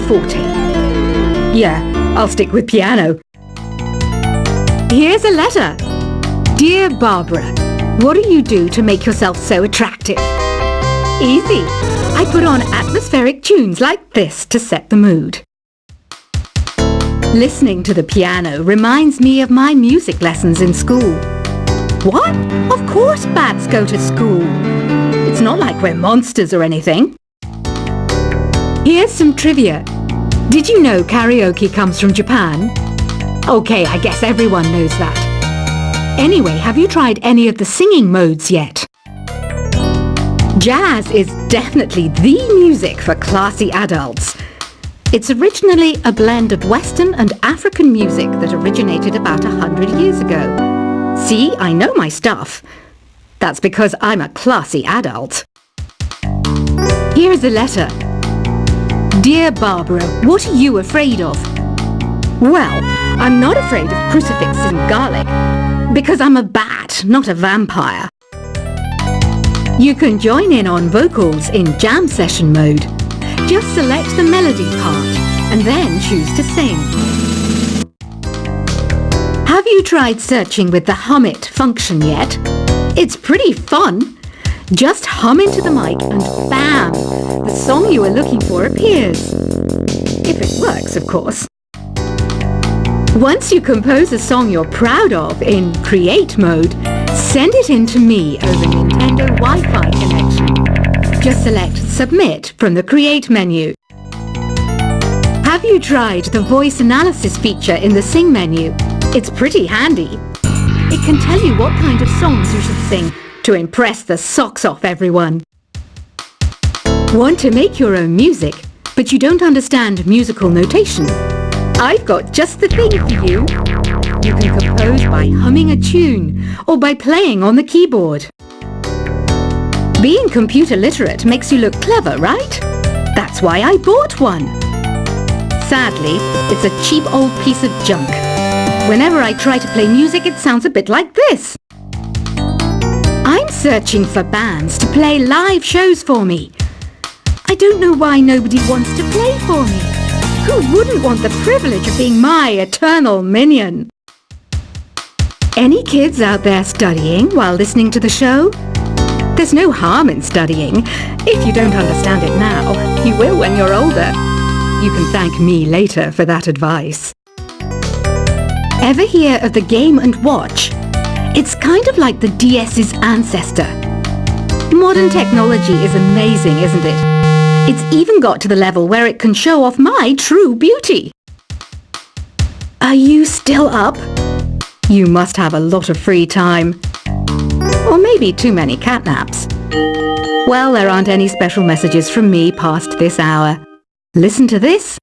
forte. Yeah, I'll stick with piano. Here's a letter. Dear Barbara, what do you do to make yourself so attractive? Easy. I put on atmospheric tunes like this to set the mood. Listening to the piano reminds me of my music lessons in school. What? Of course bats go to school. It's not like we're monsters or anything. Here's some trivia. Did you know karaoke comes from Japan? Okay, I guess everyone knows that. Anyway, have you tried any of the singing modes yet? Jazz is definitely the music for classy adults. It's originally a blend of Western and African music that originated about 100 years ago. See, I know my stuff. That's because I'm a classy adult. Here's a letter. Dear Barbara, what are you afraid of? Well, I'm not afraid of crucifix and garlic, because I'm a bat, not a vampire. You can join in on vocals in jam session mode. Just select the melody part and then choose to sing. Have you tried searching with the Hum It function yet? It's pretty fun. Just hum into the mic and bam! The song you are looking for appears. If it works, of course. Once you compose a song you're proud of in Create mode, send it in to me over Nintendo Wi-Fi connection. Just select Submit from the Create menu. Have you tried the voice analysis feature in the Sing menu? It's pretty handy. It can tell you what kind of songs you should sing to impress the socks off everyone. Want to make your own music, but you don't understand musical notation? I've got just the thing for you. You can compose by humming a tune or by playing on the keyboard. Being computer literate makes you look clever, right? That's why I bought one. Sadly, it's a cheap old piece of junk. Whenever I try to play music, it sounds a bit like this. I'm searching for bands to play live shows for me. I don't know why nobody wants to play for me. Who wouldn't want the privilege of being my eternal minion? Any kids out there studying while listening to the show? There's no harm in studying. If you don't understand it now, you will when you're older. You can thank me later for that advice. Ever hear of the Game & Watch? It's kind of like the DS's ancestor. Modern technology is amazing, isn't it? It's even got to the level where it can show off my true beauty. Are you still up? You must have a lot of free time. Or maybe too many catnaps. Well, there aren't any special messages from me past this hour. Listen to this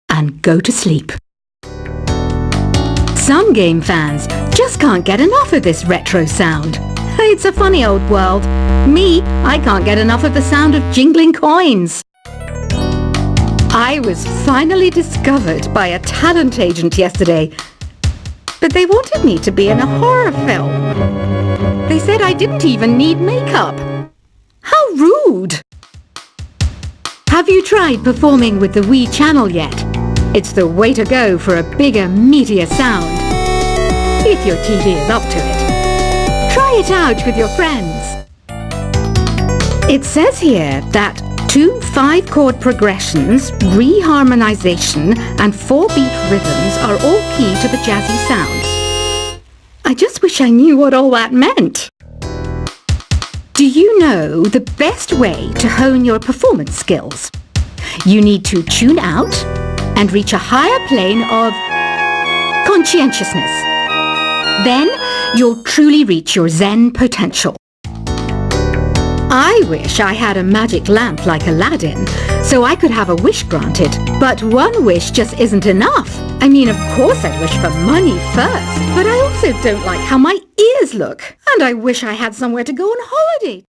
and go to sleep. Some game fans just can't get enough of this retro sound. It's a funny old world. Me, I can't get enough of the sound of jingling coins. I was finally discovered by a talent agent yesterday, but they wanted me to be in a horror film. They said I didn't even need makeup. How rude! Have you tried performing with the Wii channel yet? It's the way to go for a bigger, meatier sound. If your TV is up to it. Try it out with your friends. It says here that 2 5-chord progressions, reharmonization, and 4-beat rhythms are all key to the jazzy sound. I just wish I knew what all that meant. Do you know the best way to hone your performance skills? You need to tune out and reach a higher plane of conscientiousness. Then you'll truly reach your Zen potential. I wish I had a magic lamp like Aladdin, so I could have a wish granted. But one wish just isn't enough. I mean, of course I'd wish for money first, but I also don't like how my ears look. And I wish I had somewhere to go on holiday.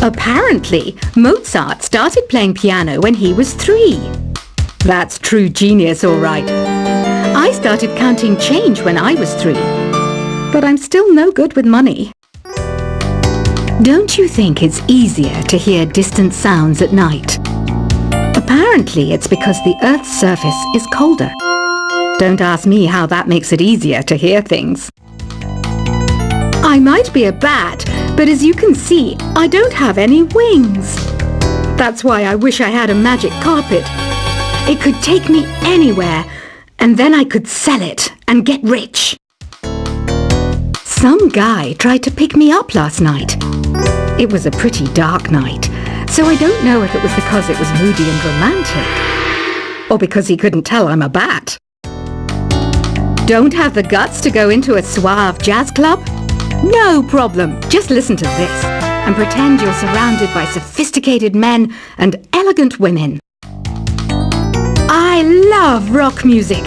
Apparently, Mozart started playing piano when he was 3. That's true genius, all right. I started counting change when I was 3, but I'm still no good with money. Don't you think it's easier to hear distant sounds at night? Apparently, it's because the Earth's surface is colder. Don't ask me how that makes it easier to hear things. I might be a bat, but as you can see, I don't have any wings. That's why I wish I had a magic carpet. It could take me anywhere, and then I could sell it and get rich. Some guy tried to pick me up last night. It was a pretty dark night, so I don't know if it was because it was moody and romantic, or because he couldn't tell I'm a bat. Don't have the guts to go into a suave jazz club? No problem. Just listen to this and pretend you're surrounded by sophisticated men and elegant women. I love rock music.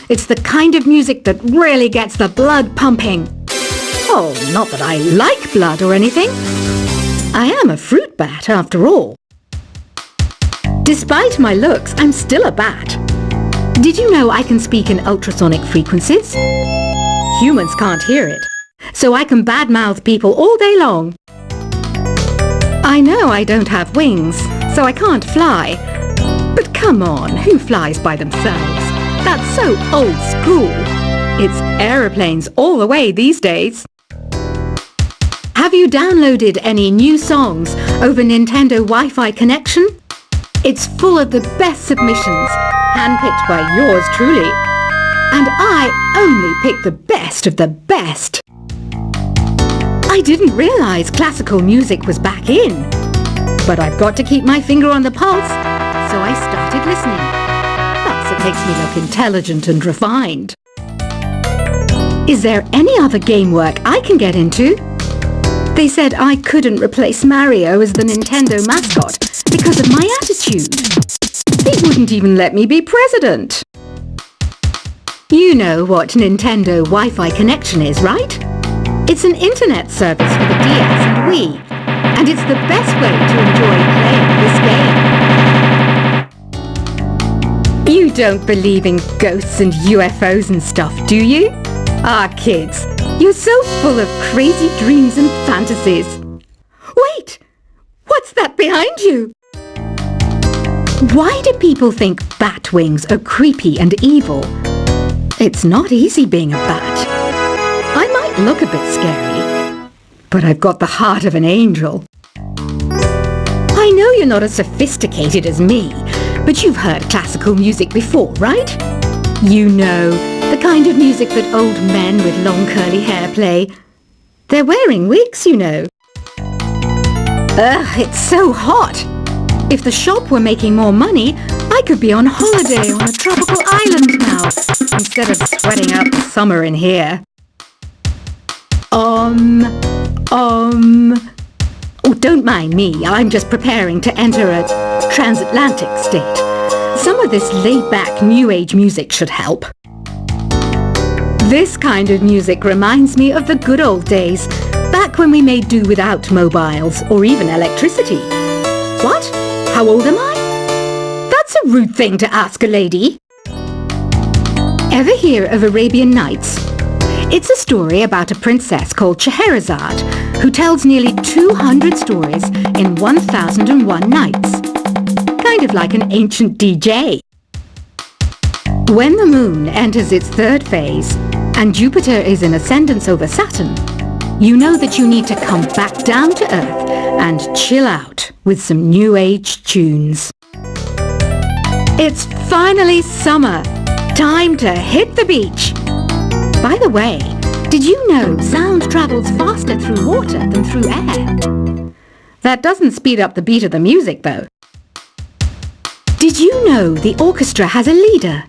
It's the kind of music that really gets the blood pumping. Oh, not that I like blood or anything. I am a fruit bat after all. Despite my looks, I'm still a bat. Did you know I can speak in ultrasonic frequencies? Humans can't hear it, so I can badmouth people all day long. I know I don't have wings, so I can't fly. But come on, who flies by themselves? That's so old school. It's aeroplanes all the way these days. Have you downloaded any new songs over Nintendo Wi-Fi connection? It's full of the best submissions, handpicked by yours truly. And I only pick the best of the best. I didn't realize classical music was back in. But I've got to keep my finger on the pulse, so I started listening. Plus, it makes me look intelligent and refined. Is there any other game work I can get into? They said I couldn't replace Mario as the Nintendo mascot because of my attitude. They wouldn't even let me be president. You know what Nintendo Wi-Fi connection is, right? It's an internet service for the DS and Wii, and it's the best way to enjoy playing this game. You don't believe in ghosts and UFOs and stuff, do you? Ah, kids, you're so full of crazy dreams and fantasies. Wait! What's that behind you? Why do people think bat wings are creepy and evil? It's not easy being a bat. I might look a bit scary, but I've got the heart of an angel. I know you're not as sophisticated as me, but you've heard classical music before, right? You know, the kind of music that old men with long curly hair play. They're wearing wigs, you know. Ugh, it's so hot. If the shop were making more money, I could be on holiday on a tropical island now, instead of sweating out the summer in here. Oh, don't mind me. I'm just preparing to enter a transatlantic state. Some of this laid-back New Age music should help. This kind of music reminds me of the good old days, back when we made do without mobiles or even electricity. What? How old am I? That's a rude thing to ask a lady. Ever hear of Arabian Nights? It's a story about a princess called Scheherazade, who tells nearly 200 stories in 1001 nights. Kind of like an ancient DJ. When the moon enters its third phase, and Jupiter is in ascendance over Saturn, you know that you need to come back down to Earth and chill out with some New Age tunes. It's finally summer. Time to hit the beach. By the way, did you know sound travels faster through water than through air? That doesn't speed up the beat of the music, though. Did you know the orchestra has a leader?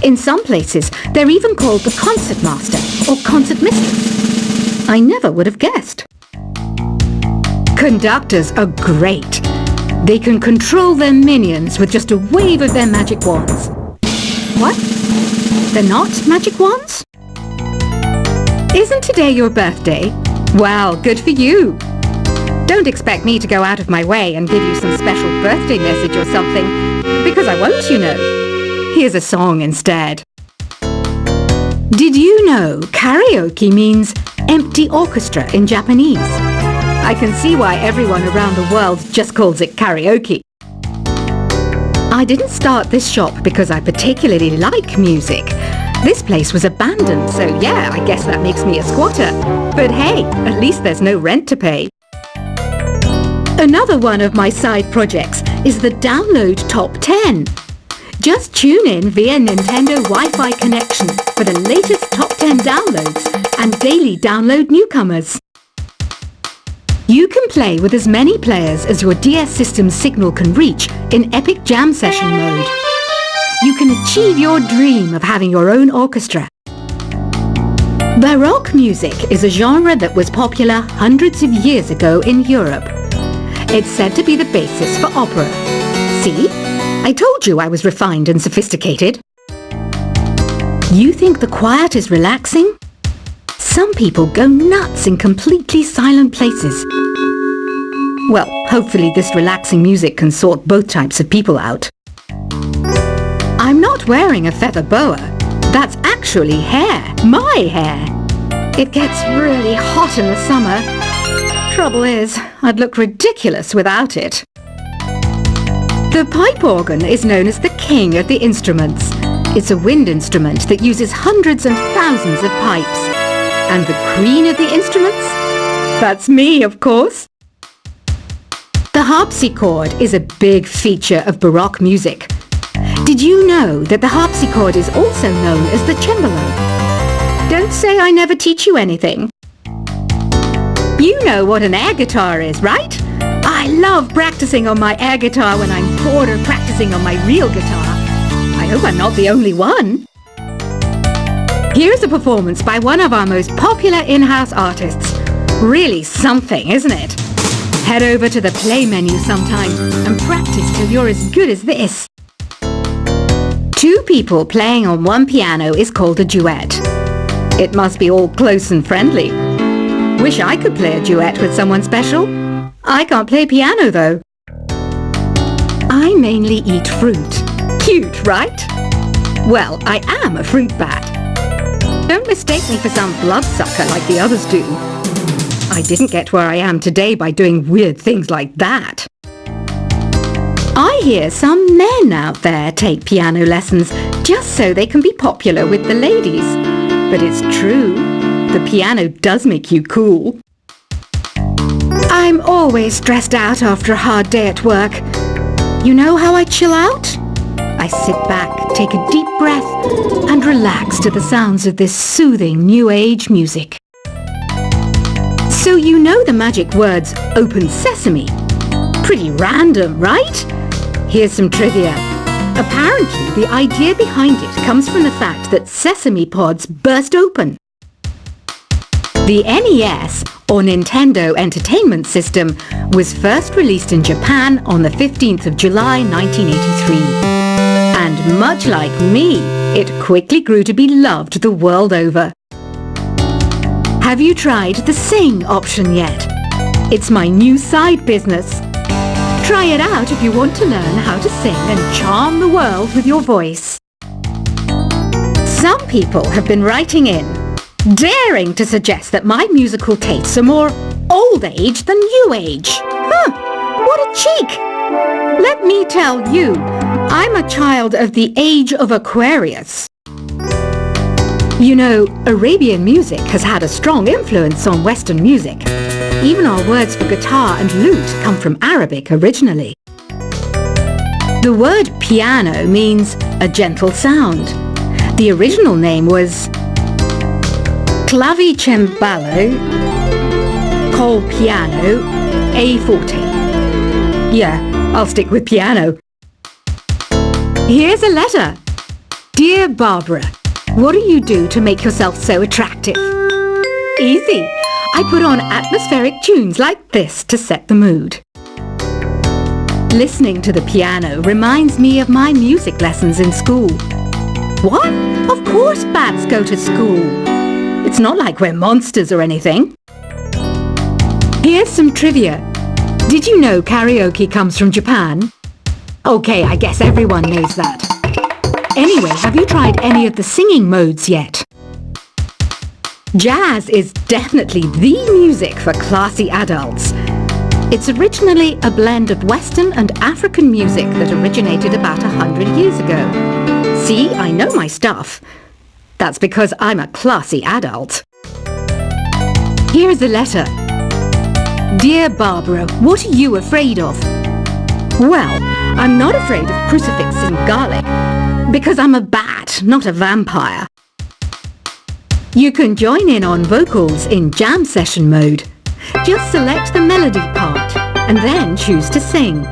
In some places, they're even called the concert master or concert mistress. I never would have guessed. Conductors are great. They can control their minions with just a wave of their magic wands. What? They're not magic wands? Isn't today your birthday? Well, good for you. Don't expect me to go out of my way and give you some special birthday message or something, because I won't, you know. Here's a song instead. Did you know karaoke means empty orchestra in Japanese? I can see why everyone around the world just calls it karaoke. I didn't start this shop because I particularly like music. This place was abandoned, so yeah, I guess that makes me a squatter. But hey, at least there's no rent to pay. Another one of my side projects is the Download Top 10. Just tune in via Nintendo Wi-Fi connection for the latest top 10 downloads and daily download newcomers. You can play with as many players as your DS system's signal can reach in Epic Jam Session mode. You can achieve your dream of having your own orchestra. Baroque music is a genre that was popular hundreds of years ago in Europe. It's said to be the basis for opera. See? I told you I was refined and sophisticated. You think the quiet is relaxing? Some people go nuts in completely silent places. Well, hopefully this relaxing music can sort both types of people out. I'm not wearing a feather boa. That's actually hair. My hair. It gets really hot in the summer. Trouble is, I'd look ridiculous without it. The pipe organ is known as the king of the instruments. It's a wind instrument that uses hundreds and thousands of pipes. And the queen of the instruments? That's me, of course. The harpsichord is a big feature of Baroque music. Did you know that the harpsichord is also known as the cembalo? Don't say I never teach you anything. You know what an air guitar is, right? I love practicing on my air guitar when I'm bored of practicing on my real guitar. I hope I'm not the only one. Here's a performance by one of our most popular in-house artists. Really something, isn't it? Head over to the play menu sometime and practice till you're as good as this. Two people playing on one piano is called a duet. It must be all close and friendly. Wish I could play a duet with someone special. I can't play piano though. I mainly eat fruit. Cute, right? Well, I am a fruit bat. Don't mistake me for some bloodsucker like the others do. I didn't get where I am today by doing weird things like that. I hear some men out there take piano lessons just so they can be popular with the ladies. But it's true, the piano does make you cool. I'm always stressed out after a hard day at work. You know how I chill out? I sit back, take a deep breath, and relax to the sounds of this soothing new age music. So you know the magic words "open sesame"? Pretty random, right? Here's some trivia. Apparently, the idea behind it comes from the fact that sesame pods burst open. The NES, or Nintendo Entertainment System, was first released in Japan on the 15th of July 1983. And much like me, it quickly grew to be loved the world over. Have you tried the Sing option yet? It's my new side business. Try it out if you want to learn how to sing and charm the world with your voice. Some people have been writing in, daring to suggest that my musical tastes are more old age than new age. What a cheek! Let me tell you, I'm a child of the age of Aquarius. You know, Arabian music has had a strong influence on Western music. Even our words for guitar and lute come from Arabic originally. The word piano means a gentle sound. The original name was clavicembalo col piano a forte. Yeah, I'll stick with piano. Here's a letter. Dear Barbara, what do you do to make yourself so attractive? Easy. I put on atmospheric tunes like this to set the mood. Listening to the piano reminds me of my music lessons in school. What? Of course bats go to school. It's not like we're monsters or anything. Here's some trivia. Did you know karaoke comes from Japan? Okay, I guess everyone knows that. Anyway, have you tried any of the singing modes yet? Jazz is definitely the music for classy adults. It's originally a blend of Western and African music that originated about 100 years ago. See, I know my stuff. That's because I'm a classy adult. Here's a letter. Dear Barbara, what are you afraid of? Well, I'm not afraid of crucifix and garlic, because I'm a bat, not a vampire. You can join in on vocals in jam session mode. Just select the melody part and then choose to sing.